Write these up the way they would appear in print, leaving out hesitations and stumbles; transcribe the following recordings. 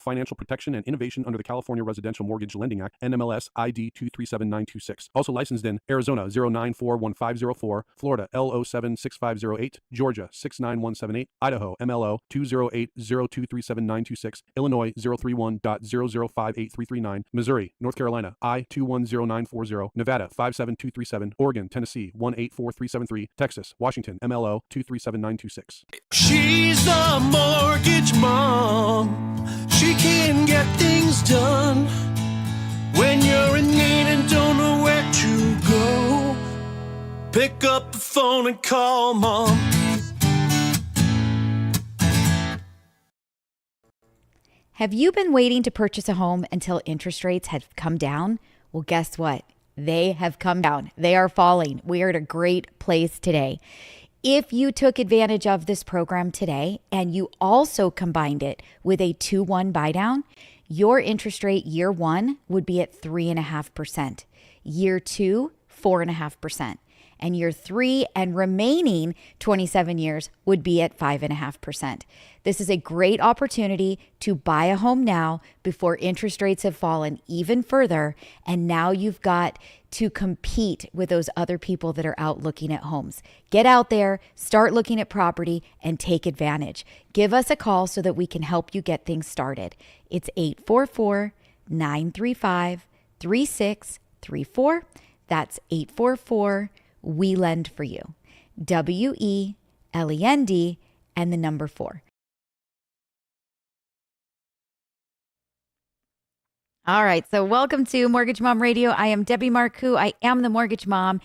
financial protection and innovation under the California Residential Mortgage Lending Act, NMLS ID 237926. Also licensed in Arizona 0941504, Florida L076508, Georgia 69178, Idaho MLO 208023796, Illinois 031.0058339, Missouri, North Carolina I210940, Nevada 57237, Oregon, Tennessee 184373, Texas, Washington MLO 237926. She's the mortgage mom. She can get things done when you're in need and don't know where to go. Pick up the phone and call mom. Have you been waiting to purchase a home until interest rates have come down? Well, guess what? They have come down. They are falling. We are at a great place today. If you took advantage of this program today and you also combined it with a 2-1 buy down, your interest rate year 1 would be at 3.5%, year 2, 4.5%, and year 3 and remaining 27 years would be at 5.5%. This is a great opportunity to buy a home now before interest rates have fallen even further. And now you've got to compete with those other people that are out looking at homes. Get out there, start looking at property, and take advantage. Give us a call so that we can help you get things started. It's 844-935-3634. That's 844-WE LEND for you. WELEND and the number 4. All right, so welcome to Mortgage Mom Radio. I am Debbie Marcoux. I am the Mortgage Mom,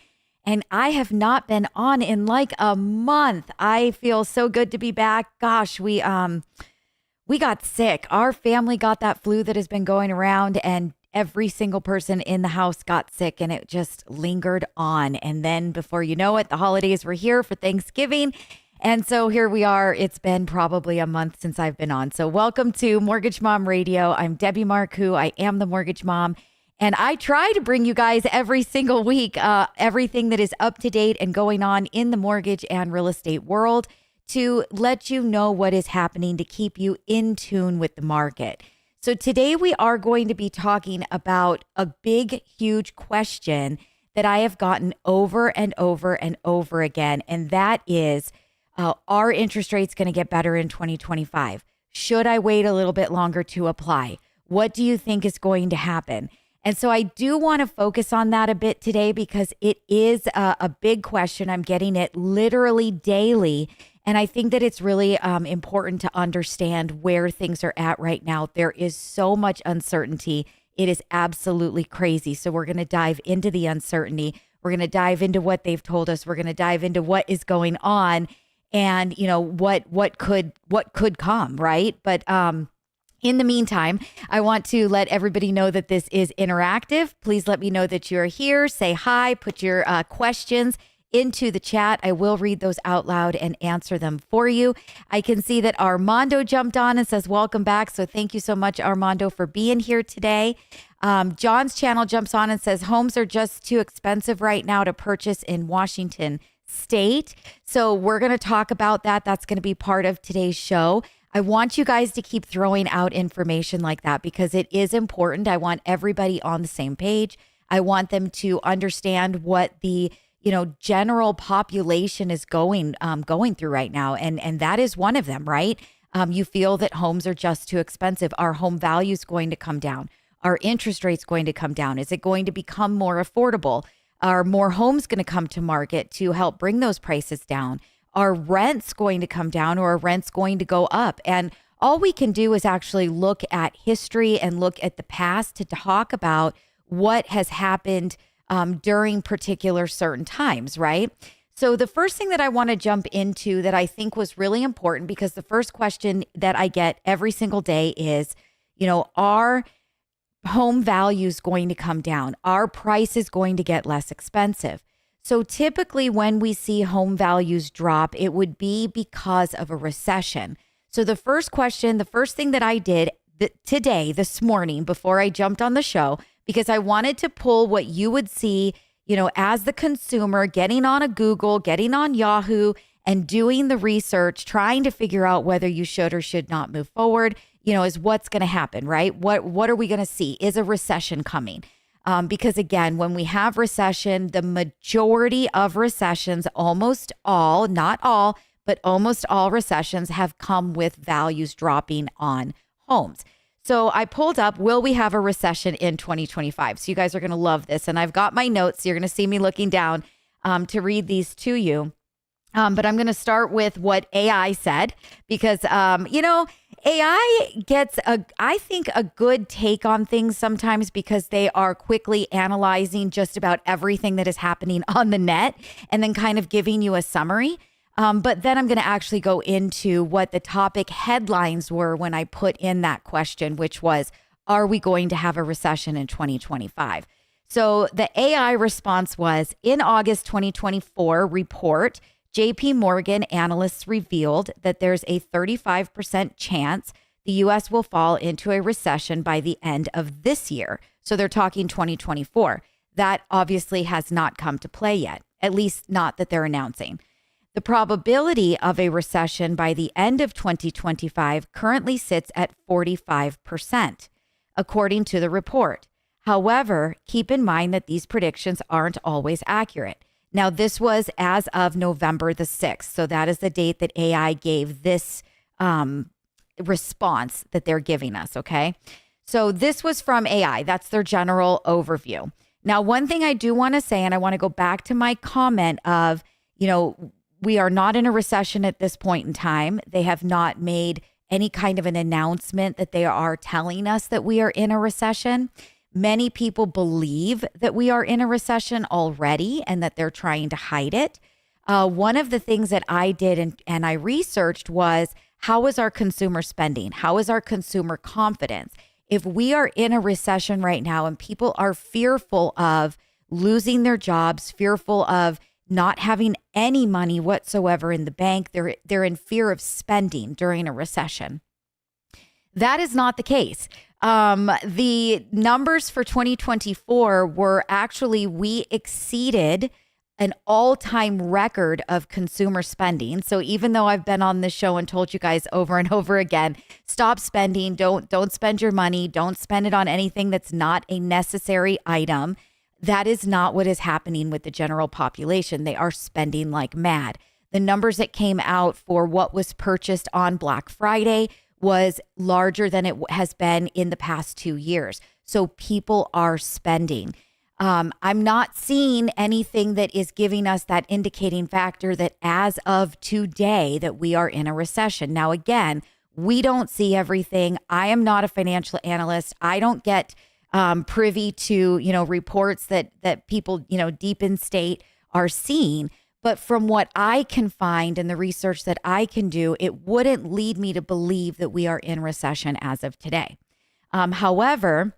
and I have not been on in like a month. I feel so good to be back. Gosh, we got sick. Our family got that flu that has been going around, and every single person in the house got sick, and it just lingered on. And then before you know it, the holidays were here for Thanksgiving. And so here we are. It's been probably a month since I've been on. So welcome to Mortgage Mom Radio. I'm Debbie Marcoux. I am the Mortgage Mom. And I try to bring you guys every single week, everything that is up to date and going on in the mortgage and real estate world to let you know what is happening to keep you in tune with the market. So today we are going to be talking about a big, huge question that I have gotten over and over and over again. And that is, are interest rates going to get better in 2025? Should I wait a little bit longer to apply? What do you think is going to happen? And so I do want to focus on that a bit today because it is a big question. I'm getting it literally daily. And I think that it's really important to understand where things are at right now. There is so much uncertainty. It is absolutely crazy. So we're going to dive into the uncertainty. We're going to dive into what they've told us. We're going to dive into what is going on. And, you know, what could come, right? But in the meantime, I want to let everybody know that this is interactive. Please let me know that you're here. Say hi, put your questions into the chat. I will read those out loud and answer them for you. I can see that Armando jumped on and says, welcome back. So thank you so much, Armando, for being here today. John's channel jumps on and says, homes are just too expensive right now to purchase in Washington State. So we're going to talk about that. That's going to be part of today's show. I want you guys to keep throwing out information like that because it is important. I want everybody on the same page. I want them to understand what the, general population is going through right now. And that is one of them, right? You feel that homes are just too expensive. Are home values going to come down? Are interest rates going to come down? Is it going to become more affordable? Are more homes going to come to market to help bring those prices down? Are rents going to come down or are rents going to go up? And all we can do is actually look at history and look at the past to talk about what has happened during particular certain times, right? So the first thing that I want to jump into that I think was really important, because the first question that I get every single day is, are home values going to come down? Are prices going to get less expensive? So typically when we see home values drop, it would be because of a recession. So the first thing that I did today, this morning, before I jumped on the show, because I wanted to pull what you would see, as the consumer getting on a Google, getting on Yahoo and doing the research, trying to figure out whether you should or should not move forward. is what's going to happen, right? What are we going to see? Is a recession coming? Because again, when we have recession, the majority of recessions, almost all, not all, but almost all recessions have come with values dropping on homes. So I pulled up, will we have a recession in 2025? So you guys are going to love this. And I've got my notes. You're going to see me looking down to read these to you. But I'm going to start with what AI said because, AI gets, I think, a good take on things sometimes because they are quickly analyzing just about everything that is happening on the net and then kind of giving you a summary. But then I'm going to actually go into what the topic headlines were when I put in that question, which was, are we going to have a recession in 2025? So the AI response was, in August 2024 report, JP Morgan analysts revealed that there's a 35% chance the U.S. will fall into a recession by the end of this year. So they're talking 2024. That obviously has not come to play yet, at least not that they're announcing. The probability of a recession by the end of 2025 currently sits at 45%, according to the report. However, keep in mind that these predictions aren't always accurate. Now, this was as of November the 6th. So that is the date that AI gave this response that they're giving us. Okay. So this was from AI. That's their general overview. Now, one thing I do want to say, and I want to go back to my comment of, we are not in a recession at this point in time. They have not made any kind of an announcement that they are telling us that we are in a recession. Many people believe that we are in a recession already and that they're trying to hide it. One of the things that I did and I researched was, how is our consumer spending? How is our consumer confidence? If we are in a recession right now and people are fearful of losing their jobs, fearful of not having any money whatsoever in the bank, they're in fear of spending during a recession. That is not the case. The numbers for 2024 were actually, we exceeded an all-time record of consumer spending. So even though I've been on this show and told you guys over and over again, stop spending, don't spend your money, don't spend it on anything that's not a necessary item. That is not what is happening with the general population. They are spending like mad. The numbers that came out for what was purchased on Black Friday was larger than it has been in the past 2 years. So people are spending. I'm not seeing anything that is giving us that indicating factor that as of today that we are in a recession. Now, again, we don't see everything. I am not a financial analyst. I don't get privy to, reports that people, deep in state are seeing. But from what I can find and the research that I can do, it wouldn't lead me to believe that we are in recession as of today. However,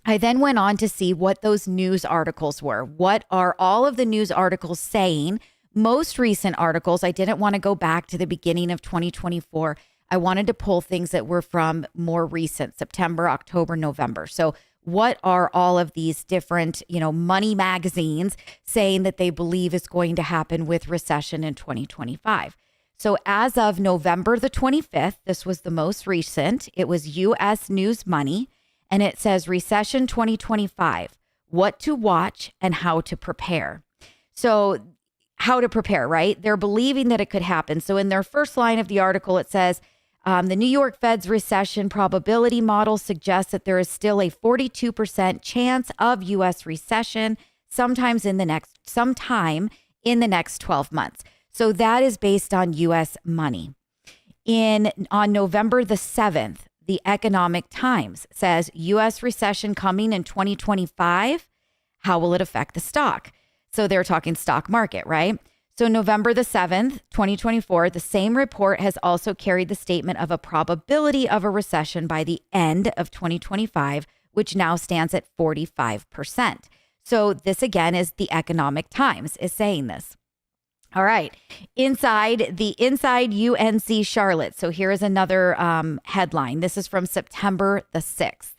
I then went on to see what those news articles were. What are all of the news articles saying? Most recent articles, I didn't want to go back to the beginning of 2024. I wanted to pull things that were from more recent, September, October, November. So what are all of these different, money magazines saying that they believe is going to happen with recession in 2025? So as of November the 25th, this was the most recent. It was U.S. News Money, and it says recession 2025, what to watch and how to prepare. So how to prepare, right? They're believing that it could happen. So in their first line of the article, it says, the New York Fed's recession probability model suggests that there is still a 42% chance of U.S. recession sometime in the next 12 months. So that is based on U.S. money. On November the 7th, the Economic Times says U.S. recession coming in 2025. How will it affect the stock? So they're talking stock market, right? So November the 7th, 2024, the same report has also carried the statement of a probability of a recession by the end of 2025, which now stands at 45%. So this again is the Economic Times is saying this. All right. Inside UNC Charlotte. So here is another headline. This is from September the 6th.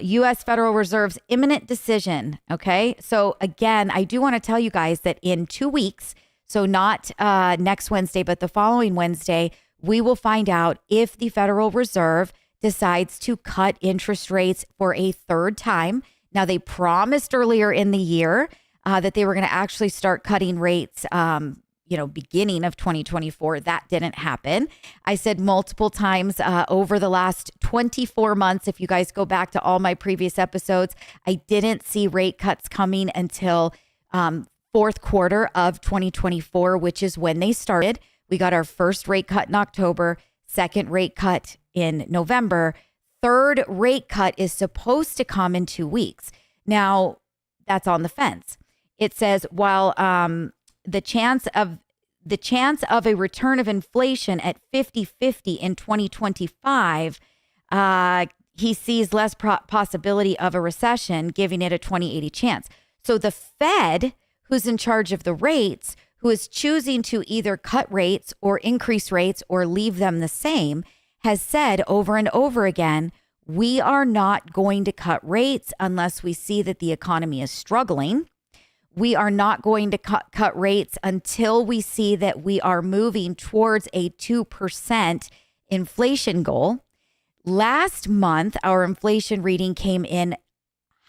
U.S. Federal Reserve's imminent decision. Okay. So again, I do want to tell you guys that in 2 weeks, so not next Wednesday, but the following Wednesday, we will find out if the Federal Reserve decides to cut interest rates for a third time. Now, they promised earlier in the year that they were going to actually start cutting rates, beginning of 2024. That didn't happen. I said multiple times over the last 24 months, if you guys go back to all my previous episodes, I didn't see rate cuts coming until fourth quarter of 2024, which is when they started. We got our first rate cut in October, second rate cut in November. Third rate cut is supposed to come in 2 weeks. Now, that's on the fence. It says while the chance of a return of inflation at 50-50 in 2025, he sees less possibility of a recession, giving it a 20/80 chance. So the Fed, who's in charge of the rates, who is choosing to either cut rates or increase rates or leave them the same, has said over and over again, we are not going to cut rates unless we see that the economy is struggling. We are not going to cut rates until we see that we are moving towards a 2% inflation goal. Last month, our inflation reading came in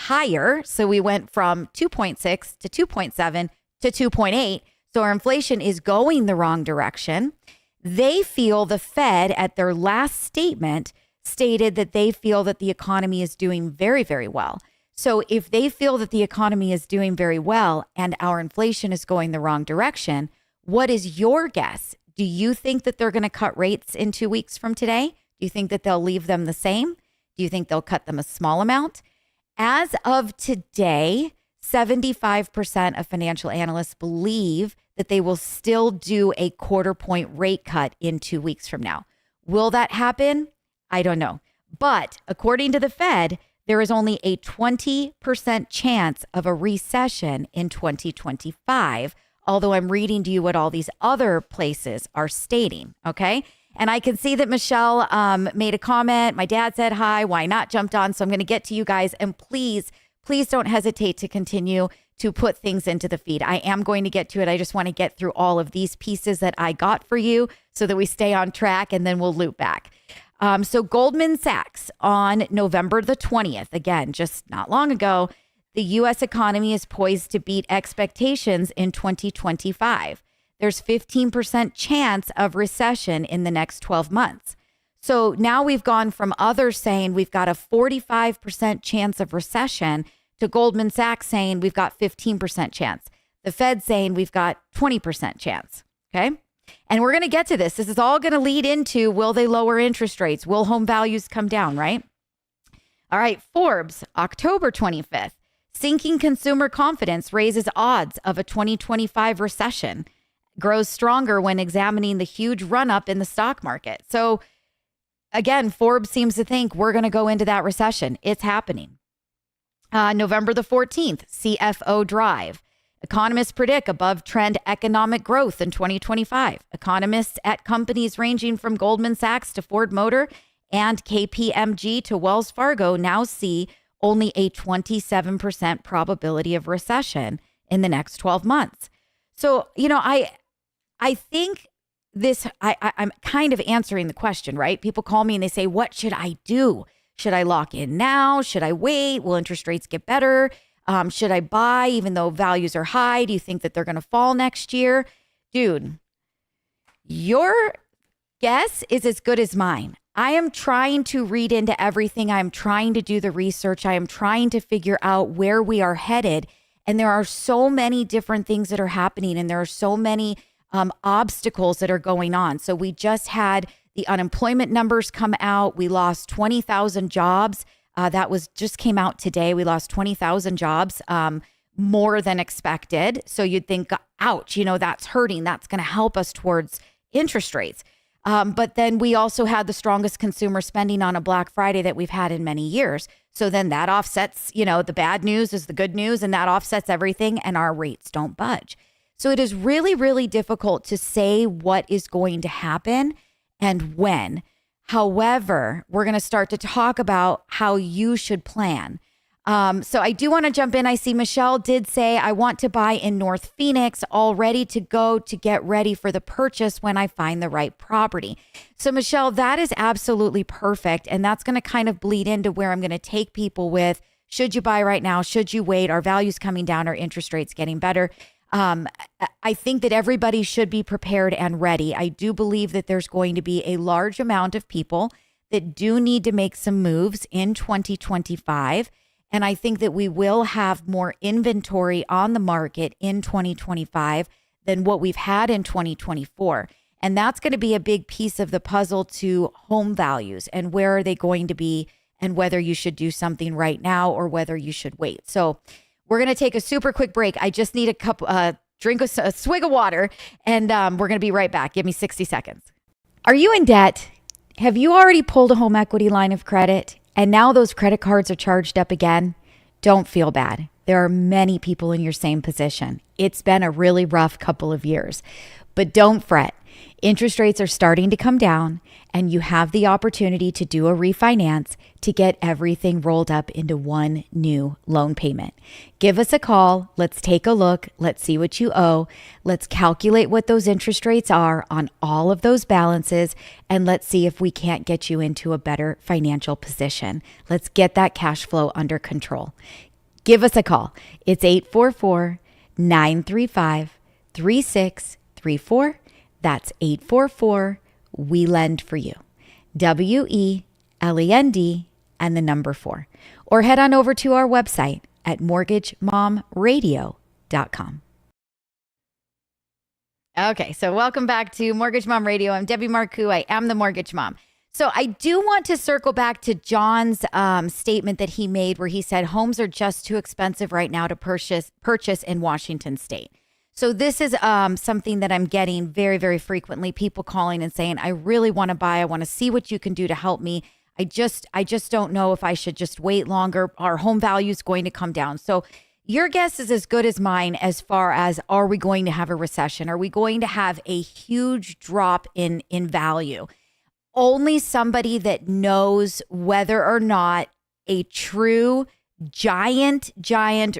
higher. So we went from 2.6 to 2.7 to 2.8. So our inflation is going the wrong direction. They feel, the Fed at their last statement stated that they feel that the economy is doing very, very well. So if they feel that the economy is doing very well and our inflation is going the wrong direction, what is your guess? Do you think that they're going to cut rates in 2 weeks from today? Do you think that they'll leave them the same? Do you think they'll cut them a small amount? As of today, 75% of financial analysts believe that they will still do a quarter point rate cut in 2 weeks from now. Will that happen? I don't know. But according to the Fed, there is only a 20% chance of a recession in 2025, although I'm reading to you what all these other places are stating, okay? And I can see that Michelle made a comment. My dad said hi, why not, jumped on. So I'm going to get to you guys. And please don't hesitate to continue to put things into the feed. I am going to get to it. I just want to get through all of these pieces that I got for you so that we stay on track, and then we'll loop back. So Goldman Sachs on November the 20th, again, just not long ago, the U.S. economy is poised to beat expectations in 2025. There's 15% chance of recession in the next 12 months. So now we've gone from others saying we've got a 45% chance of recession to Goldman Sachs saying we've got 15% chance. The Fed saying we've got 20% chance. Okay. And we're going to get to this. This is all going to lead into, will they lower interest rates? Will home values come down, right? All right. Forbes, October 25th. Sinking consumer confidence raises odds of a 2025 recession. Grows stronger when examining the huge run up in the stock market. So again, Forbes seems to think we're going to go into that recession. It's happening. November the 14th, CFO Drive. Economists predict above trend economic growth in 2025. Economists at companies ranging from Goldman Sachs to Ford Motor and KPMG to Wells Fargo now see only a 27% probability of recession in the next 12 months. So, I think this, I'm kind of answering the question, right? People call me and they say, what should I do? Should I lock in now? Should I wait? Will interest rates get better? Should I buy even though values are high? Do you think that they're going to fall next year? Dude, your guess is as good as mine. I am trying to read into everything. I'm trying to do the research. I am trying to figure out where we are headed. And there are so many different things that are happening, and there are so many obstacles that are going on. So we just had the unemployment numbers come out. We lost 20,000 jobs. That just came out today. We lost 20,000 jobs, more than expected. So you'd think, ouch, that's hurting. That's going to help us towards interest rates. But then we also had the strongest consumer spending on a Black Friday that we've had in many years. So then that offsets, the bad news is the good news, and that offsets everything, and our rates don't budge. So it is really, really difficult to say what is going to happen and when. However, we're going to start to talk about how you should plan. So I do want to jump in. I see Michelle did say, I want to buy in North Phoenix, all ready to go to get ready for the purchase when I find the right property. So Michelle, that is absolutely perfect. And that's going to kind of bleed into where I'm going to take people with, should you buy right now? Should you wait? Our values coming down, our interest rates getting better. I think that everybody should be prepared and ready. I do believe that there's going to be a large amount of people that do need to make some moves in 2025. And I think that we will have more inventory on the market in 2025 than what we've had in 2024. And that's going to be a big piece of the puzzle to home values and where are they going to be and whether you should do something right now or whether you should wait. So we're going to take a super quick break. I just need a swig of water, and we're going to be right back. Give me 60 seconds. Are you in debt? Have you already pulled a home equity line of credit and now those credit cards are charged up again? Don't feel bad. There are many people in your same position. It's been a really rough couple of years, but don't fret. Interest rates are starting to come down and you have the opportunity to do a refinance to get everything rolled up into one new loan payment. Give us a call. Let's take a look. Let's see what you owe. Let's calculate what those interest rates are on all of those balances, and let's see if we can't get you into a better financial position. Let's get that cash flow under control. Give us a call. It's 844-935-3634. That's 844-WE-LEND-FOR-YOU. WELEND and the number 4. Or head on over to our website at mortgagemomradio.com. Okay, so welcome back to Mortgage Mom Radio. I'm Debbie Marcoux. I am the Mortgage Mom. So I do want to circle back to John's statement that he made where he said homes are just too expensive right now to purchase in Washington State. So this is something that I'm getting very, very frequently, people calling and saying, I really want to buy. I want to see what you can do to help me. I just don't know if I should just wait longer. Our home value is going to come down. So your guess is as good as mine as far as, are we going to have a recession? Are we going to have a huge drop in value? Only somebody that knows whether or not a true giant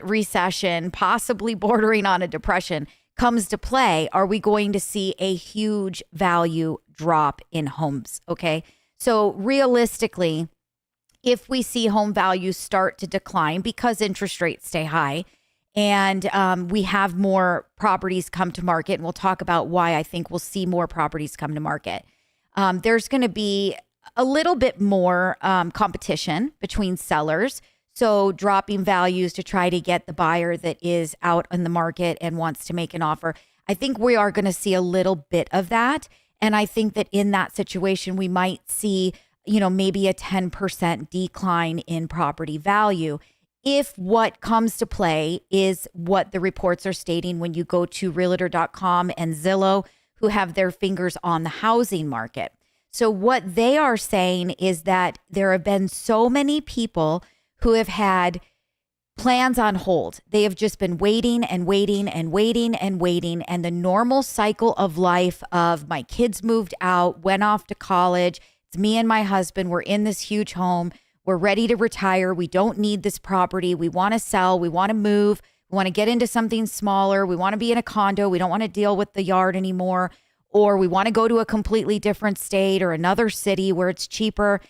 recession, possibly bordering on a depression, comes to play, are we going to see a huge value drop in homes? Okay. So realistically, if we see home values start to decline because interest rates stay high and we have more properties come to market, and we'll talk about why I think we'll see more properties come to market, there's going to be a little bit more competition between sellers. So dropping values to try to get the buyer that is out in the market and wants to make an offer. I think we are going to see a little bit of that. And I think that in that situation, we might see, maybe a 10% decline in property value. If what comes to play is what the reports are stating when you go to realtor.com and Zillow, who have their fingers on the housing market. So what they are saying is that there have been so many people who have had plans on hold. They have just been waiting and waiting and waiting and waiting. And the normal cycle of life of my kids moved out, went off to college. It's me and my husband. We're in this huge home. We're ready to retire. We don't need this property. We want to sell. We want to move. We want to get into something smaller. We want to be in a condo. We don't want to deal with the yard anymore. Or we want to go to a completely different state or another city where it's cheaper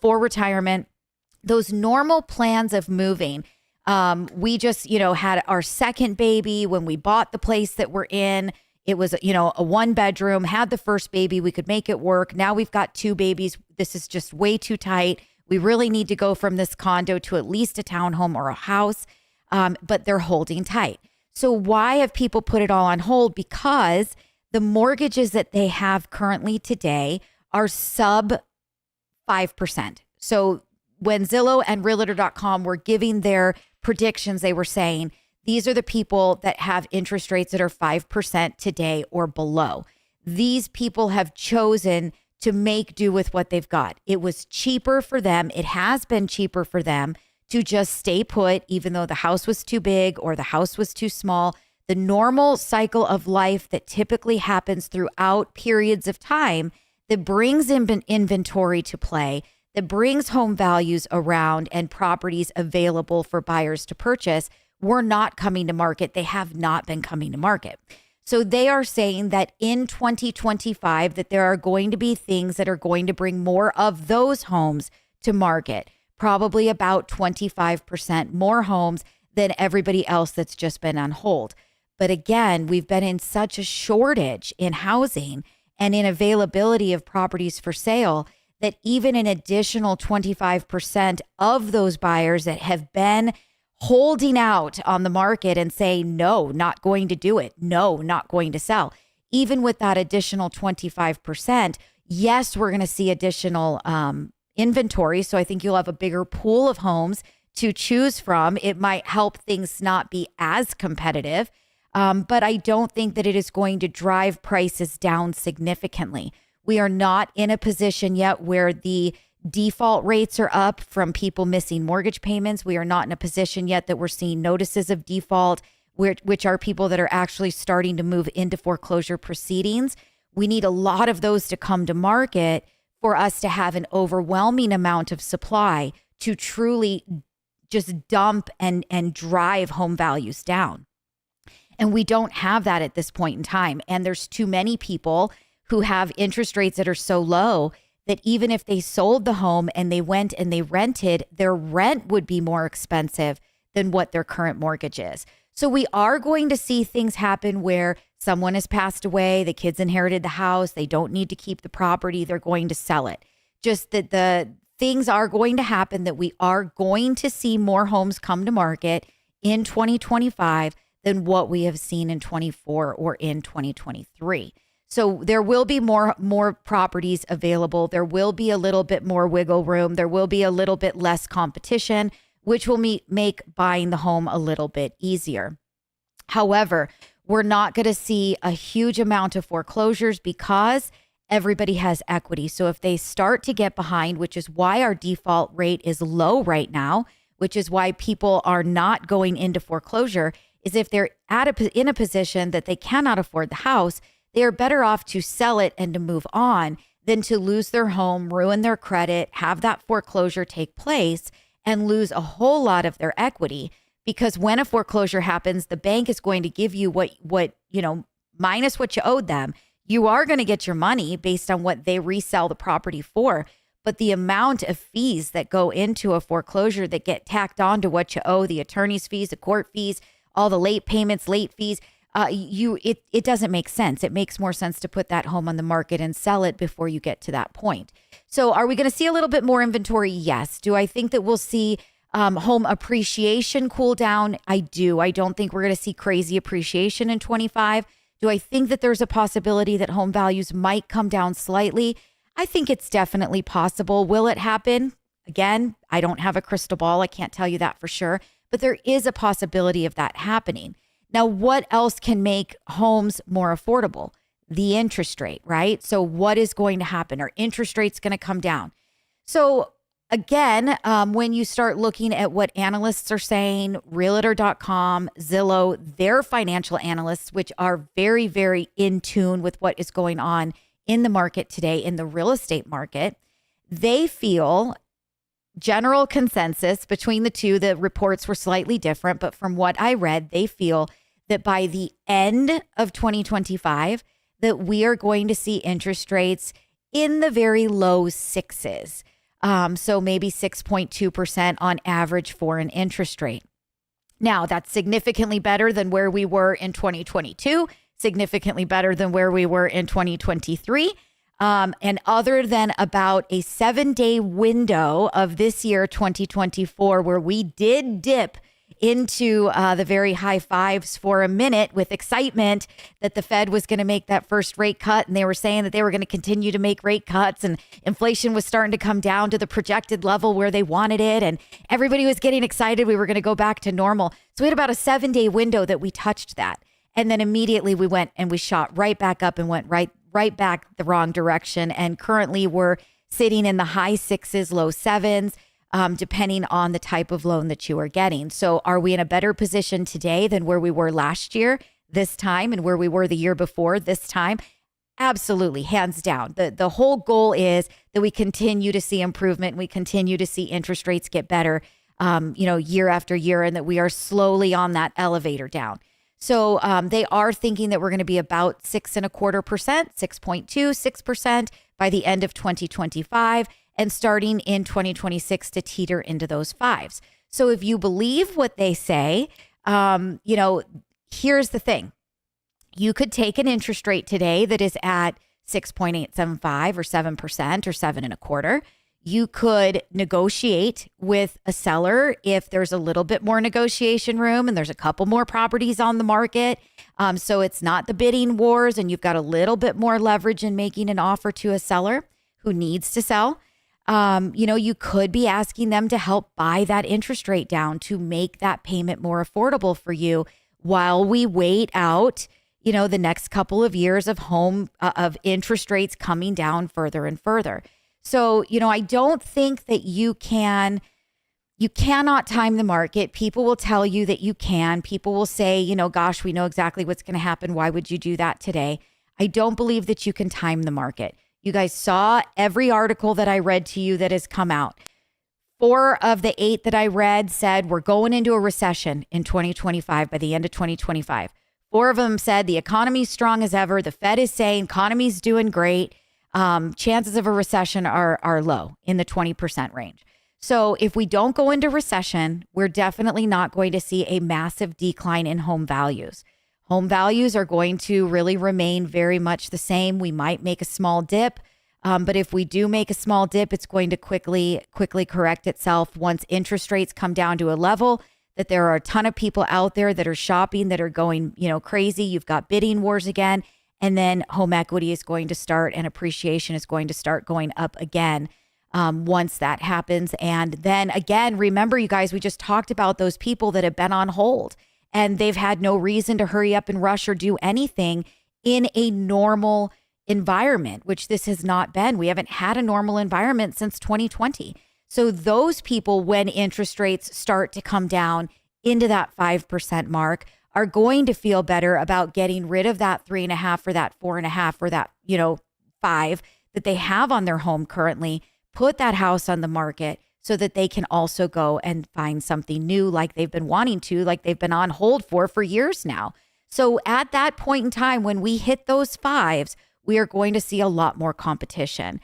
for retirement. Those normal plans of moving. We just, had our second baby when we bought the place that we're in. It was, a 1 bedroom, had the first baby. We could make it work. Now we've got 2 babies. This is just way too tight. We really need to go from this condo to at least a townhome or a house. But they're holding tight. So why have people put it all on hold? Because the mortgages that they have currently today are sub 5%. So when Zillow and Realtor.com were giving their predictions, they were saying, these are the people that have interest rates that are 5% today or below. These people have chosen to make do with what they've got. It was cheaper for them. It has been cheaper for them to just stay put, even though the house was too big or the house was too small. The normal cycle of life that typically happens throughout periods of time that brings in inventory to play, that brings home values around and properties available for buyers to purchase were not coming to market. They have not been coming to market. So they are saying that in 2025 that there are going to be things that are going to bring more of those homes to market, probably about 25% more homes than everybody else that's just been on hold. But again, we've been in such a shortage in housing and in availability of properties for sale that even an additional 25% of those buyers that have been holding out on the market and saying, no, not going to do it. No, not going to sell. Even with that additional 25%, yes, we're going to see additional inventory. So I think you'll have a bigger pool of homes to choose from. It might help things not be as competitive, but I don't think that it is going to drive prices down significantly. We are not in a position yet where the default rates are up from people missing mortgage payments. We are not in a position yet that we're seeing notices of default, which are people that are actually starting to move into foreclosure proceedings. We need a lot of those to come to market for us to have an overwhelming amount of supply to truly just dump and drive home values down. And we don't have that at this point in time. And there's too many people who have interest rates that are so low that even if they sold the home and they went and they rented, their rent would be more expensive than what their current mortgage is. So we are going to see things happen where someone has passed away, the kids inherited the house, they don't need to keep the property, they're going to sell it. Just that the things are going to happen that we are going to see more homes come to market in 2025 than what we have seen in 24 or in 2023. So there will be more properties available. There will be a little bit more wiggle room. There will be a little bit less competition, which will make buying the home a little bit easier. However, we're not going to see a huge amount of foreclosures because everybody has equity. So if they start to get behind, which is why our default rate is low right now, which is why people are not going into foreclosure, is if they're in a position that they cannot afford the house, they are better off to sell it and to move on than to lose their home, ruin their credit, have that foreclosure take place, and lose a whole lot of their equity. Because when a foreclosure happens, the bank is going to give you what minus what you owed them. You are going to get your money based on what they resell the property for. But the amount of fees that go into a foreclosure that get tacked on to what you owe, the attorney's fees, the court fees, all the late payments, late fees, it doesn't make sense. It makes more sense to put that home on the market and sell it before you get to that point. So are we going to see a little bit more inventory? Yes. Do I think that we'll see home appreciation cool down? I do. I don't think we're going to see crazy appreciation in 25. Do I think that there's a possibility that home values might come down slightly? I think it's definitely possible. Will it happen? Again, I don't have a crystal ball. I can't tell you that for sure, but there is a possibility of that happening. Now, what else can make homes more affordable? The interest rate, right? So what is going to happen? Are interest rates going to come down? So again, when you start looking at what analysts are saying, Realtor.com, Zillow, their financial analysts, which are very, very in tune with what is going on in the market today, in the real estate market, they feel general consensus between the two, the reports were slightly different, but from what I read, they feel that by the end of 2025, that we are going to see interest rates in the very low sixes. So maybe 6.2% on average for an interest rate. Now, that's significantly better than where we were in 2022, significantly better than where we were in 2023. And other than about a 7-day window of this year, 2024, where we did dip into the very high fives for a minute with excitement that the Fed was going to make that first rate cut. And they were saying that they were going to continue to make rate cuts and inflation was starting to come down to the projected level where they wanted it. And everybody was getting excited. We were going to go back to normal. So we had about a 7-day window that we touched that. And then immediately we went and we shot right back up and went right back the wrong direction. And currently we're sitting in the high sixes, low sevens. Depending on the type of loan that you are getting. So are we in a better position today than where we were last year, this time, and where we were the year before this time? Absolutely, hands down. The whole goal is that we continue to see improvement. We continue to see interest rates get better, year after year, and that we are slowly on that elevator down. So they are thinking that we're going to be about 6.25%, 6.2, 6% by the end of 2025, and starting in 2026 to teeter into those fives. So if you believe what they say, here's the thing. You could take an interest rate today that is at 6.875 or 7% or 7.25. You could negotiate with a seller if there's a little bit more negotiation room and there's a couple more properties on the market. So it's not the bidding wars and you've got a little bit more leverage in making an offer to a seller who needs to sell. You could be asking them to help buy that interest rate down to make that payment more affordable for you while we wait out, the next couple of years of interest rates coming down further and further. So, I don't think that you cannot time the market. People will tell you that you can. People will say, gosh, we know exactly what's going to happen. Why would you do that today? I don't believe that you can time the market. You guys saw every article that I read to you that has come out. 4 of the 8 that I read said we're going into a recession in 2025 by the end of 2025. 4 of them said the economy's strong as ever. The Fed is saying economy's doing great. Chances of a recession are low in the 20% range. So if we don't go into recession, we're definitely not going to see a massive decline in home values. Home values are going to really remain very much the same. We might make a small dip, but if we do make a small dip, it's going to quickly correct itself once interest rates come down to a level that there are a ton of people out there that are shopping, that are going, crazy. You've got bidding wars again. And then home equity is going to start and appreciation is going to start going up again once that happens. And then again, remember, you guys, we just talked about those people that have been on hold and they've had no reason to hurry up and rush or do anything in a normal environment, which this has not been. We haven't had a normal environment since 2020. So those people, when interest rates start to come down into that 5% mark, are going to feel better about getting rid of that 3.5 or that 4.5 or that, 5 that they have on their home currently, put that house on the market so that they can also go and find something new like they've been wanting to, like they've been on hold for years now. So at that point in time, when we hit those 5s, we are going to see a lot more competition.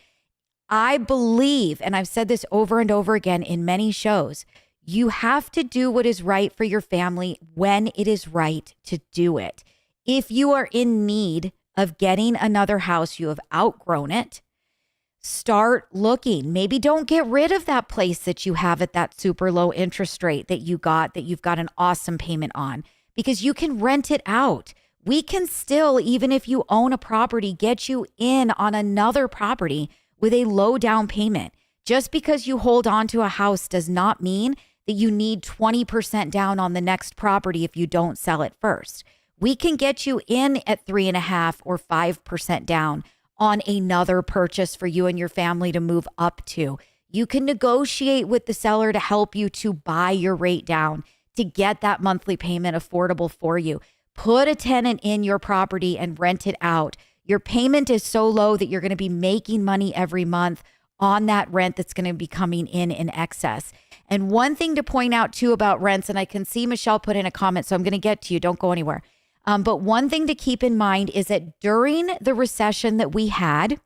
I believe, and I've said this over and over again in many shows, you have to do what is right for your family when it is right to do it. If you are in need of getting another house, you have outgrown it, start looking. Maybe don't get rid of that place that you have at that super low interest rate that you've got an awesome payment on, because you can rent it out. We can still, even if you own a property, get you in on another property with a low down payment. Just because you hold on to a house does not mean that you need 20% down on the next property if you don't sell it first. We can get you in at 3.5 or 5% down on another purchase for you and your family to move up to. You can negotiate with the seller to help you to buy your rate down, to get that monthly payment affordable for you. Put a tenant in your property and rent it out. Your payment is so low that you're going to be making money every month on that rent that's going to be coming in excess. And one thing to point out too about rents, and I can see Michelle put in a comment, so I'm going to get to you. Don't go anywhere. But one thing to keep in mind is that during the recession that we had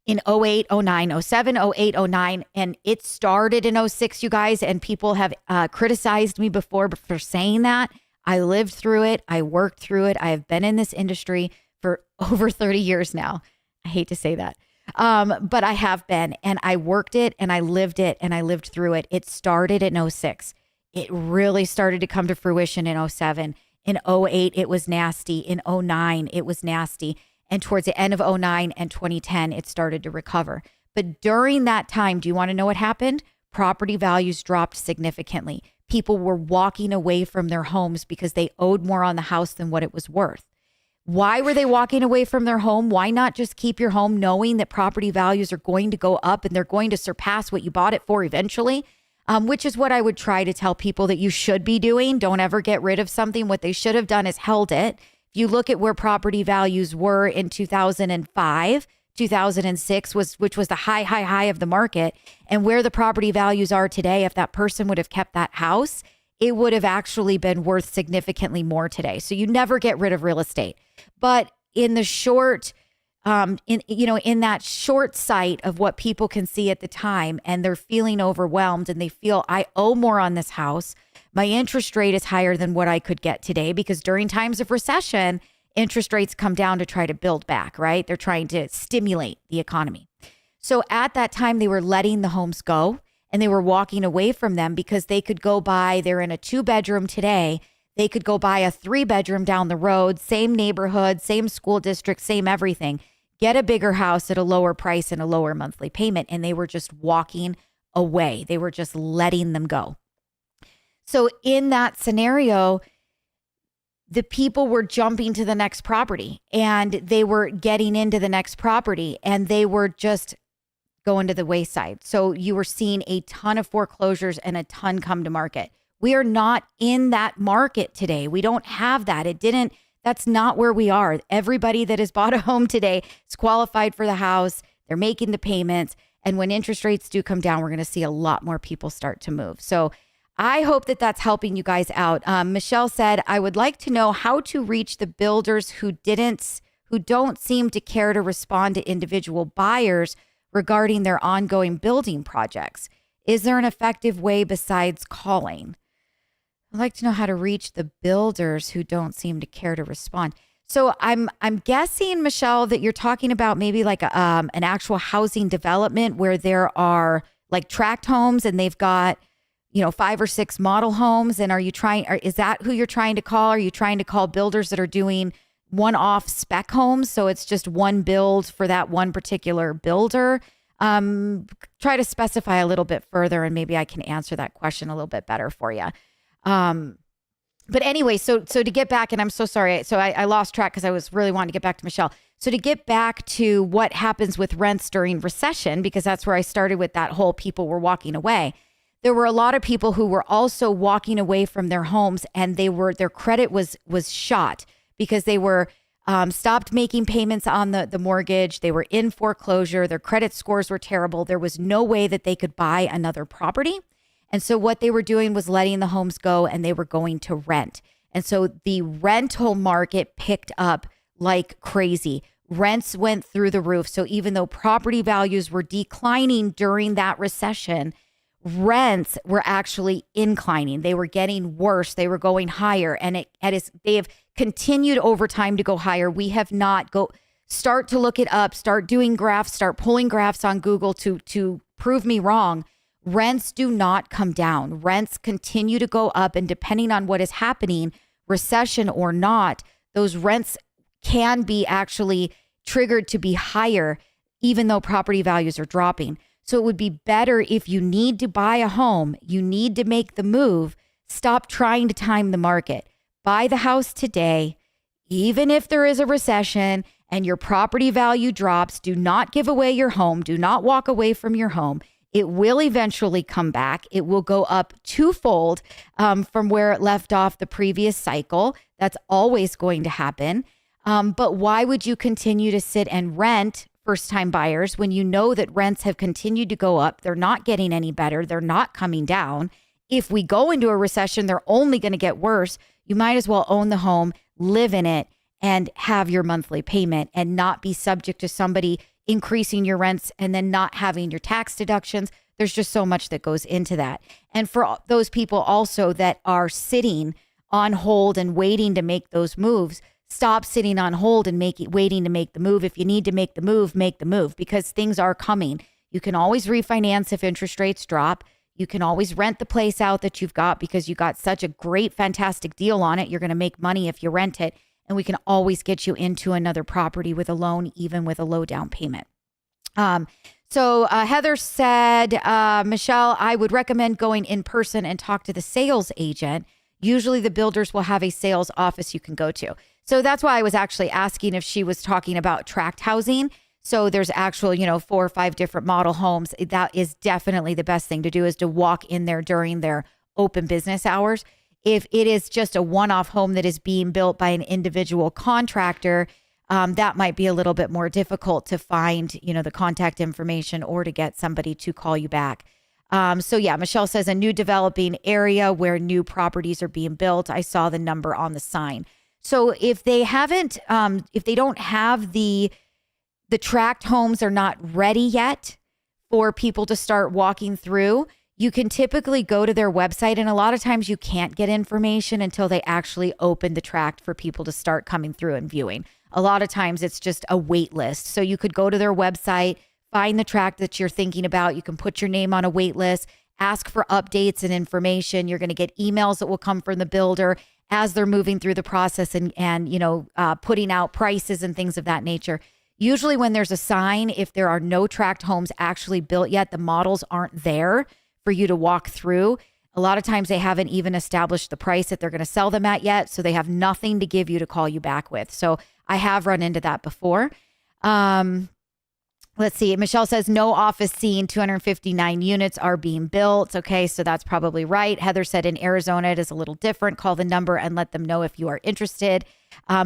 in 08, 09, 07, 08, 09, and it started in 06, you guys, and people have criticized me before for saying that. I lived through it. I worked through it. I have been in this industry for over 30 years now. I hate to say that. But I have been, and I worked it and I lived it and I lived through it. It started in 06. It really started to come to fruition in 07. In 08, it was nasty. In 09, it was nasty. And towards the end of 09 and 2010, it started to recover. But during that time, do you want to know what happened? Property values dropped significantly. People were walking away from their homes because they owed more on the house than what it was worth. Why were they walking away from their home? Why not just keep your home knowing that property values are going to go up and they're going to surpass what you bought it for eventually? Which is what I would try to tell people that you should be doing. Don't ever get rid of something. What they should have done is held it. If you look at where property values were in 2005 2006 which was the high of the market, and where the property values are today, if that person would have kept that house, it would have actually been worth significantly more today. So you never get rid of real estate. But in the short, in that short sight of what people can see at the time, and they're feeling overwhelmed and they feel, I owe more on this house. My interest rate is higher than what I could get today, because during times of recession, interest rates come down to try to build back, right? They're trying to stimulate the economy. So at that time, they were letting the homes go and they were walking away from them because they could go buy, they're in a 2-bedroom today. They could go buy a 3-bedroom down the road, same neighborhood, same school district, same everything, get a bigger house at a lower price and a lower monthly payment. And they were just walking away. They were just letting them go. So in that scenario, the people were jumping to the next property and they were getting into the next property and they were just going to the wayside. So you were seeing a ton of foreclosures and a ton come to market. We are not in that market today. We don't have that. That's not where we are. Everybody that has bought a home today is qualified for the house. They're making the payments. And when interest rates do come down, we're going to see a lot more people start to move. So I hope that that's helping you guys out. Michelle said, I would like to know how to reach the builders who don't seem to care to respond to individual buyers regarding their ongoing building projects. Is there an effective way besides calling? I'd like to know how to reach the builders who don't seem to care to respond. So I'm guessing, Michelle, that you're talking about maybe like an actual housing development where there are like tract homes and they've got 5 or 6 model homes. And is that who you're trying to call? Are you trying to call builders that are doing one-off spec homes? So it's just one build for that one particular builder. Try to specify a little bit further and maybe I can answer that question a little bit better for you. But anyway, so to get back, and I'm so sorry. So I lost track because I was really wanting to get back to Michelle. So to get back to what happens with rents during recession, because that's where I started with that whole people were walking away. There were a lot of people who were also walking away from their homes and their credit was shot because they were stopped making payments on the mortgage. They were in foreclosure. Their credit scores were terrible. There was no way that they could buy another property. And so what they were doing was letting the homes go and they were going to rent. And so the rental market picked up like crazy. Rents went through the roof. So even though property values were declining during that recession, rents were actually inclining. They were getting worse. They were going higher. And they have continued over time to go higher. We have not start to look it up, start doing graphs, start pulling graphs on Google to prove me wrong. Rents do not come down. Rents continue to go up. And depending on what is happening, recession or not, those rents can be actually triggered to be higher, even though property values are dropping. So it would be better if you need to buy a home, you need to make the move, stop trying to time the market. Buy the house today, even if there is a recession and your property value drops. Do not give away your home. Do not walk away from your home. It will eventually come back. It will go up twofold from where it left off the previous cycle. That's always going to happen. But why would you continue to sit and rent first-time buyers when you know that rents have continued to go up? They're not getting any better. They're not coming down. If we go into a recession, they're only going to get worse. You might as well own the home, live in it, and have your monthly payment and not be subject to somebody increasing your rents and then not having your tax deductions. There's just so much that goes into that. And for those people also that are sitting on hold and waiting to make those moves, stop sitting on hold and waiting to make the move. If you need to make the move, because things are coming. You can always refinance if interest rates drop. You can always rent the place out that you've got because you got such a great, fantastic deal on it. You're going to make money if you rent it. And we can always get you into another property with a loan, even with a low down payment. So Heather said, Michelle, I would recommend going in person and talk to the sales agent. Usually the builders will have a sales office you can go to. So that's why I was actually asking if she was talking about tract housing. So there's actual, 4 or 5 different model homes. That is definitely the best thing to do, is to walk in there during their open business hours. If it is just a one-off home that is being built by an individual contractor, that might be a little bit more difficult to find, the contact information or to get somebody to call you back. So yeah, Michelle says a new developing area where new properties are being built. I saw the number on the sign. So if they haven't, if they don't have the tract homes are not ready yet for people to start walking through, you can typically go to their website, and a lot of times you can't get information until they actually open the tract for people to start coming through and viewing. A lot of times it's just a wait list. So you could go to their website, find the tract that you're thinking about. You can put your name on a wait list, ask for updates and information. You're going to get emails that will come from the builder as they're moving through the process and putting out prices and things of that nature. Usually when there's a sign, if there are no tract homes actually built yet, the models aren't there for you to walk through. A lot of times they haven't even established the price that they're going to sell them at yet. So they have nothing to give you to call you back with. So I have run into that before. Let's see. Michelle says no office scene, 259 units are being built. Okay, so that's probably right. Heather said in Arizona, it is a little different. Call the number and let them know if you are interested,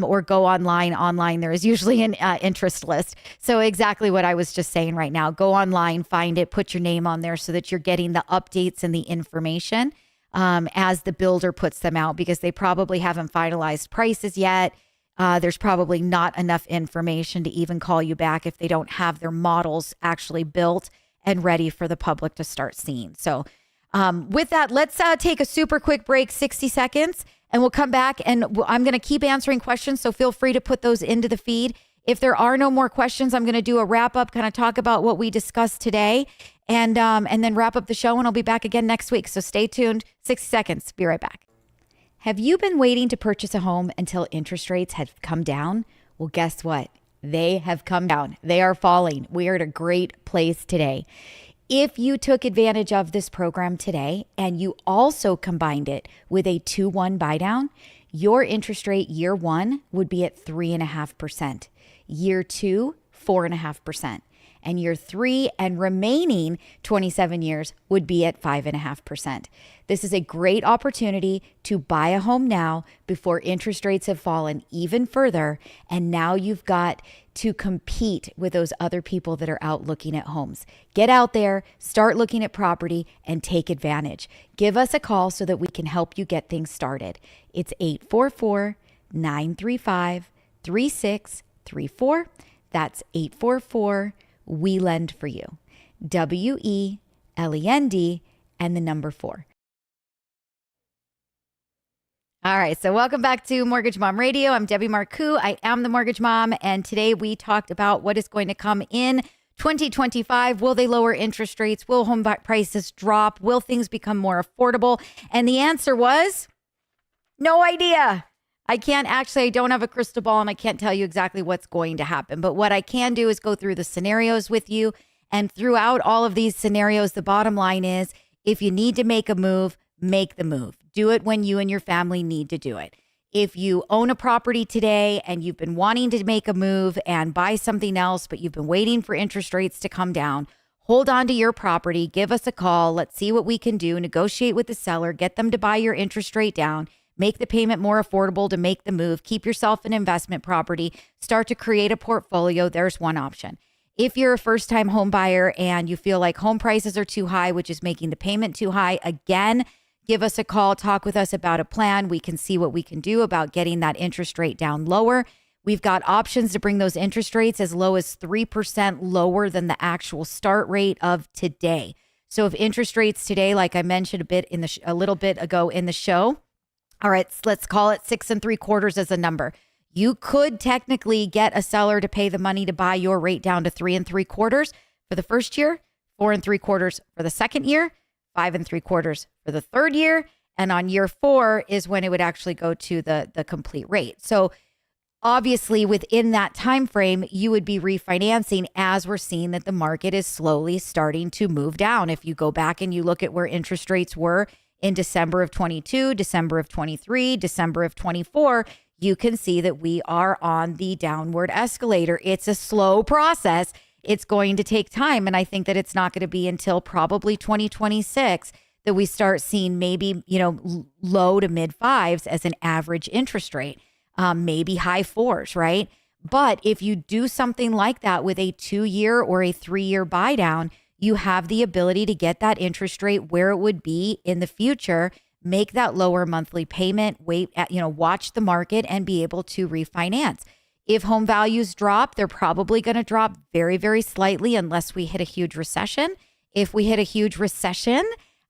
or go online. Online, there is usually an interest list. So exactly what I was just saying right now. Go online, find it, put your name on there so that you're getting the updates and the information as the builder puts them out, because they probably haven't finalized prices yet. There's probably not enough information to even call you back if they don't have their models actually built and ready for the public to start seeing. So with that, let's take a super quick break, 60 seconds, and we'll come back and I'm going to keep answering questions. So feel free to put those into the feed. If there are no more questions, I'm going to do a wrap up, kind of talk about what we discussed today and then wrap up the show, and I'll be back again next week. So stay tuned. 60 seconds. Be right back. Have you been waiting to purchase a home until interest rates have come down? Well, guess what? They have come down. They are falling. We are at a great place today. If you took advantage of this program today and you also combined it with a 2-1 buy down, your interest rate year one would be at 3.5%, year two, 4.5%. And year three and remaining 27 years would be at 5.5%. This is a great opportunity to buy a home now before interest rates have fallen even further. And now you've got to compete with those other people that are out looking at homes. Get out there, start looking at property, and take advantage. Give us a call so that we can help you get things started. It's 844-935-3634. That's 844 We Lend for You. WELEND and the number 4. All right, so welcome back to Mortgage Mom Radio. I'm Debbie Marcoux. I am the Mortgage Mom, and today we talked about what is going to come in 2025. Will they lower interest rates? Will home prices drop? Will things become more affordable? And the answer was no idea. I don't have a crystal ball, and I can't tell you exactly what's going to happen. But what I can do is go through the scenarios with you. And throughout all of these scenarios, the bottom line is if you need to make a move, make the move. Do it when you and your family need to do it. If you own a property today and you've been wanting to make a move and buy something else, but you've been waiting for interest rates to come down, hold on to your property. Give us a call. Let's see what we can do. Negotiate with the seller. Get them to buy your interest rate down. Make the payment more affordable to make the move. Keep yourself an investment property. Start to create a portfolio. There's one option. If you're a first-time home buyer and you feel like home prices are too high, which is making the payment too high, again, give us a call. Talk with us about a plan. We can see what we can do about getting that interest rate down lower. We've got options to bring those interest rates as low as 3% lower than the actual start rate of today. So if interest rates today, like I mentioned a little bit ago in the show, all right, let's call it 6 3/4 as a number. You could technically get a seller to pay the money to buy your rate down to 3 3/4 for the first year, 4 3/4 for the second year, 5 3/4 for the third year. And on year 4 is when it would actually go to the complete rate. So obviously within that time frame, you would be refinancing as we're seeing that the market is slowly starting to move down. If you go back and you look at where interest rates were in December of 22, December of 23, December of 24, you can see that we are on the downward escalator. It's a slow process. It's going to take time. And I think that it's not going to be until probably 2026 that we start seeing maybe, low to mid 5s as an average interest rate, maybe high 4s, right? But if you do something like that with a 2-year or a 3-year buy down, you have the ability to get that interest rate where it would be in the future, make that lower monthly payment, watch the market and be able to refinance. If home values drop, they're probably going to drop very, very slightly unless we hit a huge recession. If we hit a huge recession,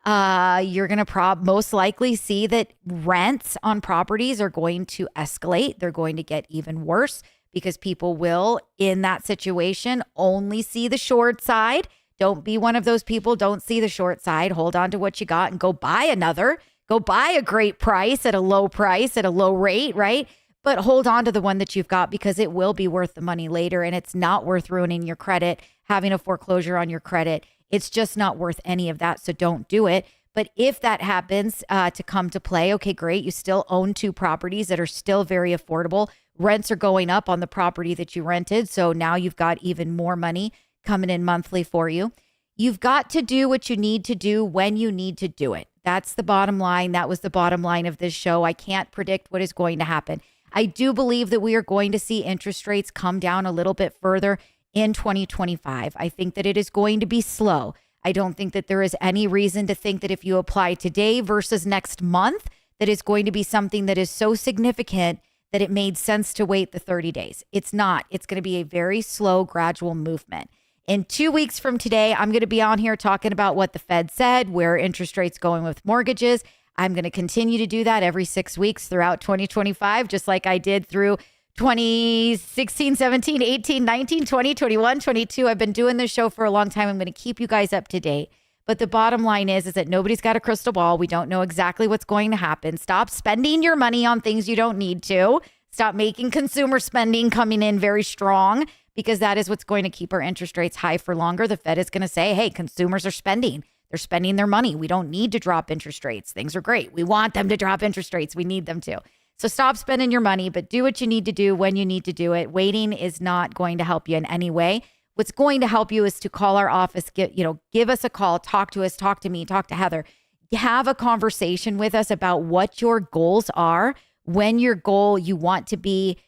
you're going to most likely see that rents on properties are going to escalate. They're going to get even worse because people will, in that situation, only see the short side. Don't be one of those people. Don't see the short side. Hold on to what you got and go buy another. Go buy a great price at a low rate, right? But hold on to the one that you've got because it will be worth the money later, and it's not worth ruining your credit, having a foreclosure on your credit. It's just not worth any of that, so don't do it. But if that happens to come to play, okay, great. You still own 2 properties that are still very affordable. Rents are going up on the property that you rented, so now you've got even more money coming in monthly for you. You've got to do what you need to do when you need to do it. That's the bottom line. That was the bottom line of this show. I can't predict what is going to happen. I do believe that we are going to see interest rates come down a little bit further in 2025. I think that it is going to be slow. I don't think that there is any reason to think that if you apply today versus next month, that it's going to be something that is so significant that it made sense to wait the 30 days. It's not. It's going to be a very slow, gradual movement. In 2 weeks from today, I'm going to be on here talking about what the Fed said, where interest rates going with mortgages. I'm going to continue to do that every 6 weeks throughout 2025, just like I did through 2016, 17, 18, 19, 20, 21, 22. I've been doing this show for a long time. I'm going to keep you guys up to date. But the bottom line is that nobody's got a crystal ball. We don't know exactly what's going to happen. Stop spending your money on things you don't need to. Stop making consumer spending coming in very strong, because that is what's going to keep our interest rates high for longer. The Fed is going to say, hey, consumers are spending. They're spending their money. We don't need to drop interest rates. Things are great. We want them to drop interest rates. We need them to. So stop spending your money, but do what you need to do when you need to do it. Waiting is not going to help you in any way. What's going to help you is to call our office, give us a call, talk to us, talk to me, talk to Heather. Have a conversation with us about what your goals are, when your goal you want to be,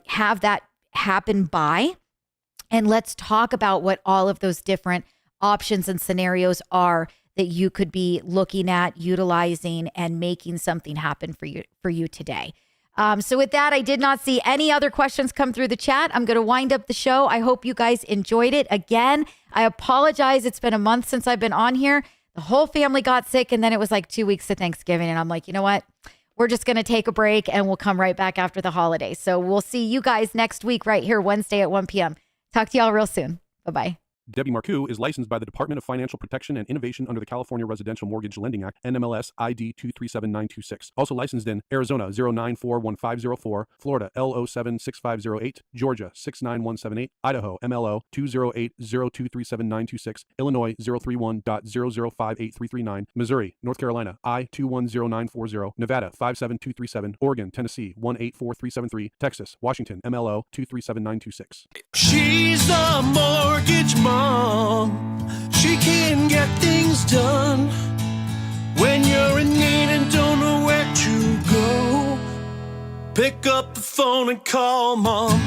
have that happen by. And let's talk about what all of those different options and scenarios are that you could be looking at, utilizing, and making something happen for you today. So with that, I did not see any other questions come through the chat. I'm going to wind up the show. I hope you guys enjoyed it. Again, I apologize. It's been a month since I've been on here. The whole family got sick, and then it was like 2 weeks to Thanksgiving. And I'm like, you know what? We're just going to take a break, and we'll come right back after the holidays. So we'll see you guys next week right here, Wednesday at 1 p.m. Talk to y'all real soon. Bye-bye. Debbie Marcoux is licensed by the Department of Financial Protection and Innovation under the California Residential Mortgage Lending Act, NMLS ID 237926. Also licensed in Arizona 0941504, Florida L076508, Georgia 69178, Idaho MLO 208023796, Illinois 031.0058339, Missouri, North Carolina I210940, Nevada 57237, Oregon, Tennessee 184373, Texas, Washington MLO 237926. She's the mortgage mom. She can get things done when you're in need and don't know where to go. Pick up the phone and call mom.